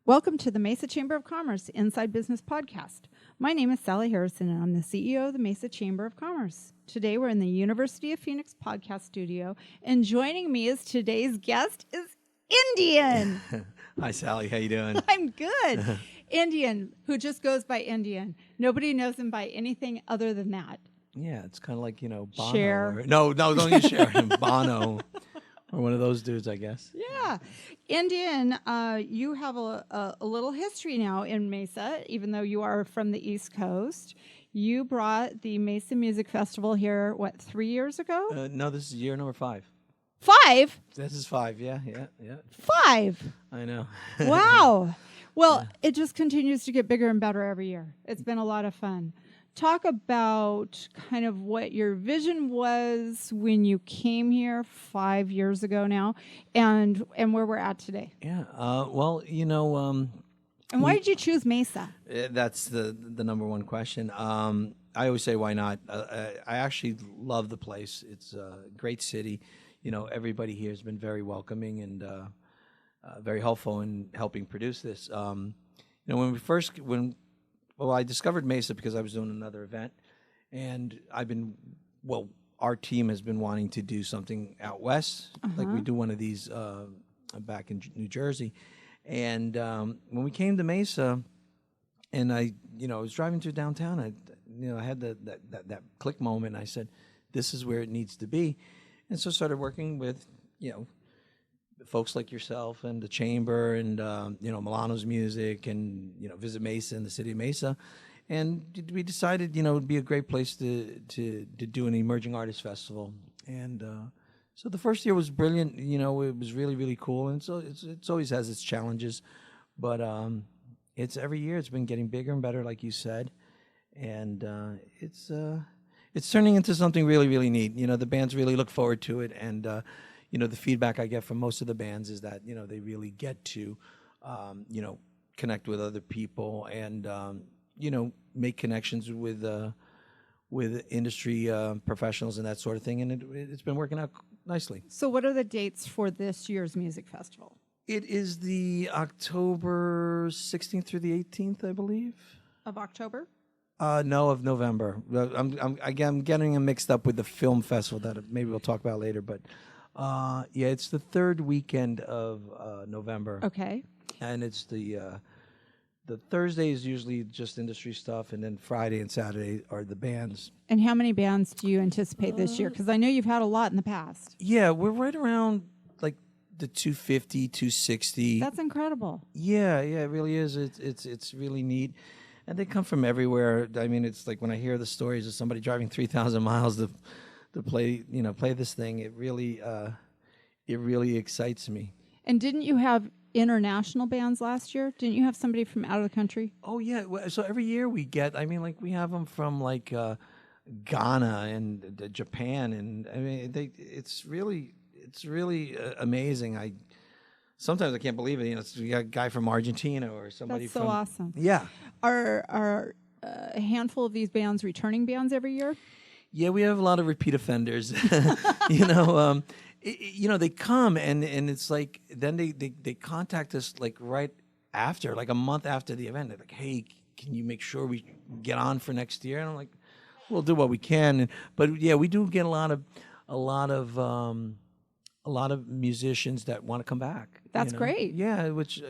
Welcome to the Mesa Chamber of Commerce Inside Business Podcast. My name is Sally Harrison, and I'm the CEO of the Mesa Chamber of Commerce. Today, we're in the University of Phoenix podcast studio, and joining me as today's guest is Indian. Hi, Sally. How you doing? I'm good. Indian, who just goes by Indian. Nobody knows him by anything other than that. Yeah, it's kind of like, Bono. Cher. No, don't use Cher. Bono. Or one of those dudes, I guess. Yeah. Indian, you have a little history now in Mesa, even though you are from the East Coast. You brought the Mesa Music Festival here, 3 years ago? No, this is year number 5. 5? This is 5, yeah. 5? I know. Wow. Well, It just continues to get bigger and better every year. It's been a lot of fun. Talk about kind of what your vision was when you came here 5 years ago now, and where we're at today. Yeah. And why did you choose Mesa? That's the number one question. I always say, why not? I actually love the place. It's a great city. Everybody here has been very welcoming and very helpful in helping produce this. Well, I discovered Mesa because I was doing another event, and our team has been wanting to do something out west, like we do one of these back in New Jersey. And when we came to Mesa, and I was driving through downtown, I had that click moment, and I said, this is where it needs to be. And so I started working with, folks like yourself and the Chamber and, Milano's Music and, Visit Mesa in the city of Mesa. And we decided, it'd be a great place to do an emerging artist festival. And so the first year was brilliant. It was really, really cool. And so it's always has its challenges. But it's every year it's been getting bigger and better, like you said. And it's turning into something really, really neat. The bands really look forward to it. And, the feedback I get from most of the bands is that, they really get to, connect with other people and, make connections with industry professionals and that sort of thing. And it's been working out nicely. So what are the dates for this year's music festival? It is the October 16th through the 18th, I believe. Of October? No, of November. I'm getting them mixed up with the film festival that maybe we'll talk about later, but it's the third weekend of November. Okay. And it's the Thursday is usually just industry stuff, and then Friday and Saturday are the bands. And how many bands do you anticipate this year? Because I know you've had a lot in the past. Yeah, we're right around like the 250, 260. That's incredible. Yeah, it really is. It's really neat. And they come from everywhere. I mean, it's like when I hear the stories of somebody driving 3,000 miles to play this thing, it really excites me. And didn't you have international bands last year? Didn't you have somebody from out of the country? Oh yeah. So every year we get. We have them from Ghana and Japan, and it's really amazing. Sometimes I can't believe it. It's a guy from Argentina or somebody. That's so awesome. Yeah. Are a handful of these bands returning bands every year? Yeah, we have a lot of repeat offenders. They come and it's like then they contact us right after, like a month after the event. They're like, "Hey, can you make sure we get on for next year?" And I'm like, "We'll do what we can." But yeah, we do get a lot of musicians that want to come back. That's great. Yeah, which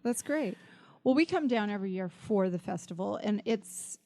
That's great. Well, we come down every year for the festival, and it's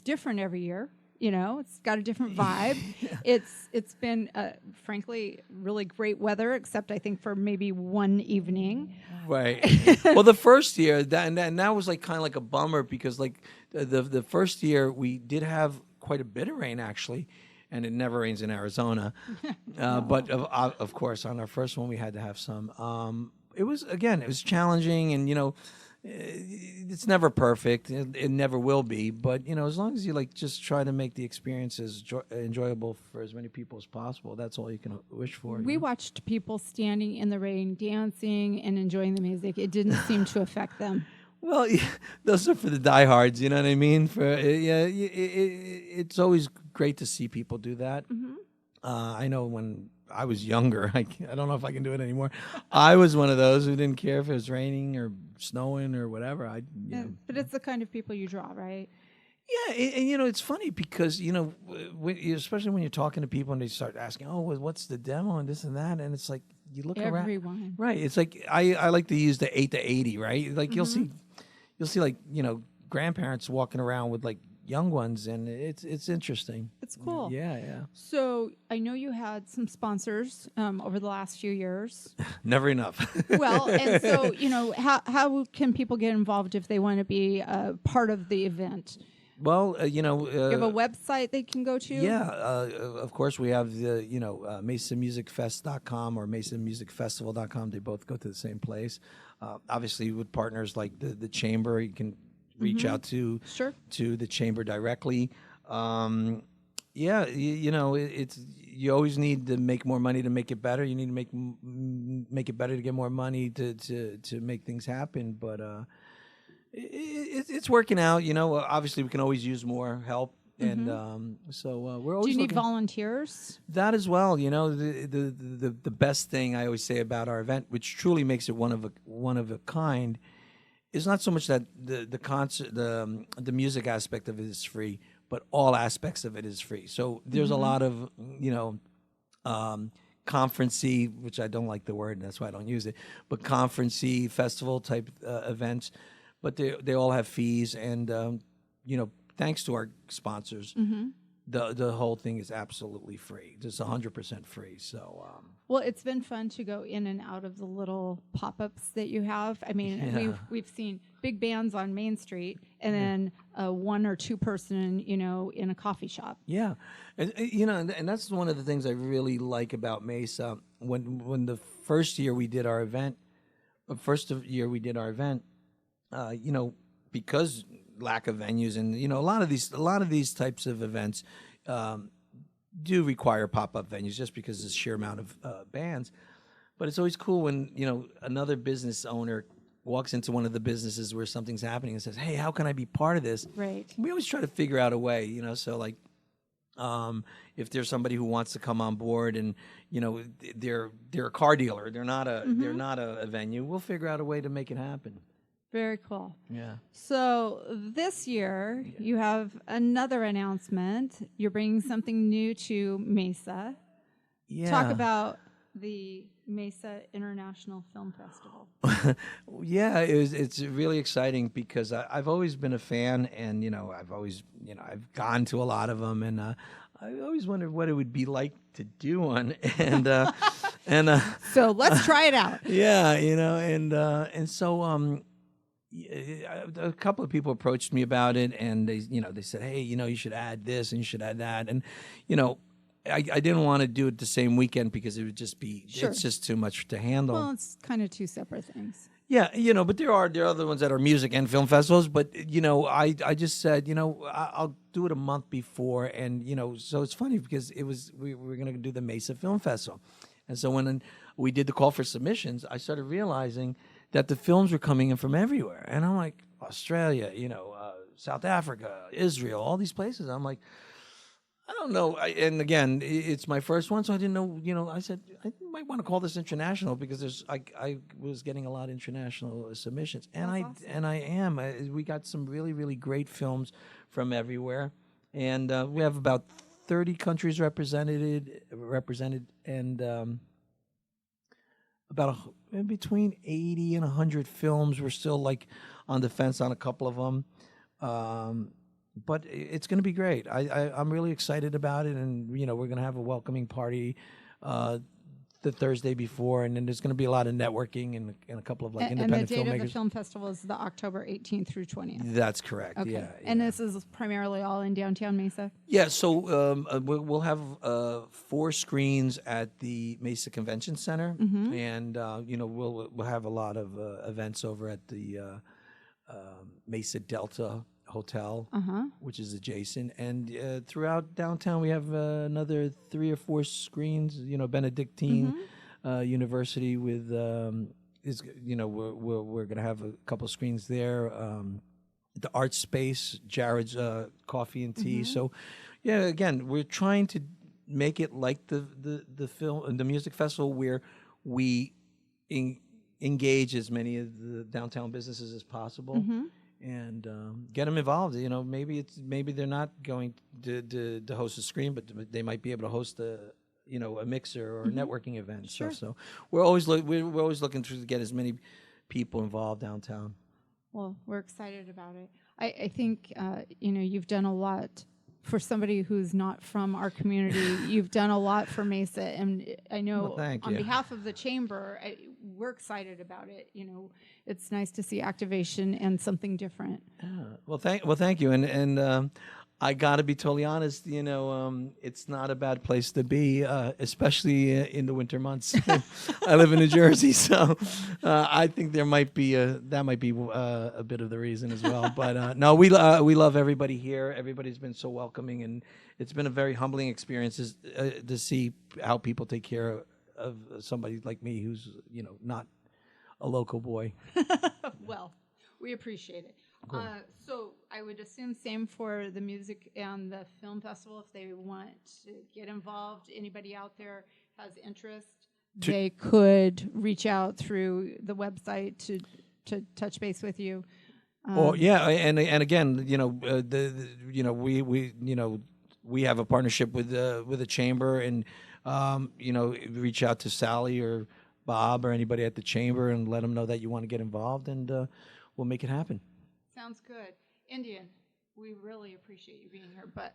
different every year. It's got a different vibe. Yeah. It's been, frankly, really great weather, except I think for maybe one evening. Right. Well, the first year, that was kind of like a bummer because the first year we did have quite a bit of rain actually, and it never rains in Arizona. No. But of course, on our first one we had to have some. It was challenging, and it's never perfect. It never will be. But as long as you just try to make the experiences enjoyable for as many people as possible, that's all you can wish for. We watched people standing in the rain, dancing and enjoying the music. It didn't seem to affect them. Well, yeah, those are for the diehards. You know what I mean? It's always great to see people do that. Mm-hmm. I know when I was younger. I don't know if I can do it anymore. I was one of those who didn't care if it was raining or snowing or whatever. But it's the kind of people you draw, right? Yeah, and it's funny because especially when you're talking to people and they start asking, "Oh, well, what's the demo and this and that," and it's like you look around, Everyone. right? It's like I like to use the 8 to 80, right? Like you'll see like grandparents walking around with like young ones, and it's interesting. It's cool. Yeah. So I know you had some sponsors over the last few years. Never enough. Well, and so how can people get involved if they want to be part of the event? Well, You have a website they can go to? Yeah, of course we have the mesamusicfest.com or mesamusicfestival.com. They both go to the same place. Obviously, with partners like the chamber, you can reach out to the chamber directly. It's you always need to make more money to make it better. You need to make it better to get more money to make things happen. But it's working out. Obviously we can always use more help, and so we're always. Do you need volunteers? That as well. The best thing I always say about our event, which truly makes it one of a kind, is not so much that the concert, the music aspect of it is free, but all aspects of it is free. So there's a lot of conference-y, which I don't like the word, and that's why I don't use it, but conference-y festival type events. But they all have fees, and thanks to our sponsors, the whole thing is absolutely free. Just 100% free. So well, it's been fun to go in and out of the little pop-ups that you have. I mean, we've seen big bands on Main Street, and then a 1 or 2 person, in a coffee shop. Yeah, and that's one of the things I really like about Mesa. When the first year we did our event, because lack of venues and a lot of these types of events do require pop-up venues just because of the sheer amount of bands. But it's always cool when another business owner walks into one of the businesses where something's happening and says, "Hey, how can I be part of this?" Right. We always try to figure out a way, so like if there's somebody who wants to come on board and they're a car dealer, they're not a venue, we'll figure out a way to make it happen. Very cool. Yeah. So this year you have another announcement. You're bringing something new to Mesa. Yeah. Talk about the Mesa International Film Festival. Yeah, it's really exciting because I've always been a fan, and I've gone to a lot of them, and I always wondered what it would be like to do one, and so let's try it out. Yeah, and so a couple of people approached me about it, and they said, "Hey, you should add this and you should add that," and I didn't want to do it the same weekend because it would just be it's just too much to handle. Well, it's kind of 2 separate things. Yeah, but there are other ones that are music and film festivals, but I just said, I'll do it a month before, and so it's funny because we were going to do the Mesa Film Festival, and so when we did the call for submissions, I started realizing that the films were coming in from everywhere, and I'm like, Australia, South Africa, Israel, all these places. I'm like, I don't know. And again, it's my first one, so I didn't know. I said I might want to call this international because I was getting a lot of international submissions, and I am. We got some really, really great films from everywhere, and we have about 30 countries represented, and about between 80 and 100 films. We're still like on the fence on a couple of them. But it's going to be great. I'm really excited about it, and we're going to have a welcoming party the Thursday before, and then there's going to be a lot of networking and a couple of independent filmmakers. And the date of the film festival is the October 18th through 20th. That's correct. Okay. Yeah. And this is primarily all in downtown Mesa. Yeah. So we'll have 4 screens at the Mesa Convention Center, and we'll have a lot of events over at the Mesa Delta Hotel, which is adjacent, and throughout downtown we have another 3 or 4 screens. Benedictine University with we're going to have a couple screens there. The art space, Jared's Coffee and Tea. So, yeah, again, we're trying to make it like the film, the music festival, where we engage as many of the downtown businesses as possible, and get them involved. You know, maybe they're not going to host a screen, but they might be able to host a mixer or a networking event. Sure. So we're always looking to get as many people involved downtown. Well, we're excited about it. I think you've done a lot for somebody who's not from our community. You've done a lot for Mesa, and I know on behalf of the chamber, we're excited about it. You know, it's nice to see activation and something different. Well, thank you, and I got to be totally honest. You know, it's not a bad place to be, especially in the winter months. I live in New Jersey, so I think that might be a bit of the reason as well. But no, we love everybody here. Everybody's been so welcoming, and it's been a very humbling experience to see how people take care of somebody like me, who's not a local boy. Well, we appreciate it. Cool. So I would assume same for the music and the film festival. If they want to get involved, anybody out there has interest, they could reach out through the website to touch base with you. And again, we have a partnership with the chamber, and reach out to Sally or Bob or anybody at the chamber and let them know that you want to get involved, and we'll make it happen. Sounds good. Indian, we really appreciate you being here. But,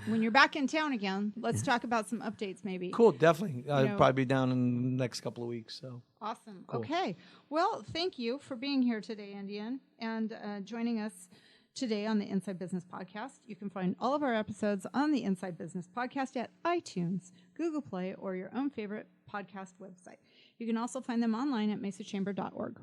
when you're back in town again, let's talk about some updates maybe. Cool, definitely. I'll probably be down in the next couple of weeks. So awesome. Cool. Okay. Well, thank you for being here today, Indian, and joining us today on the Inside Business Podcast. You can find all of our episodes on the Inside Business Podcast at iTunes, Google Play, or your own favorite podcast website. You can also find them online at mesachamber.org.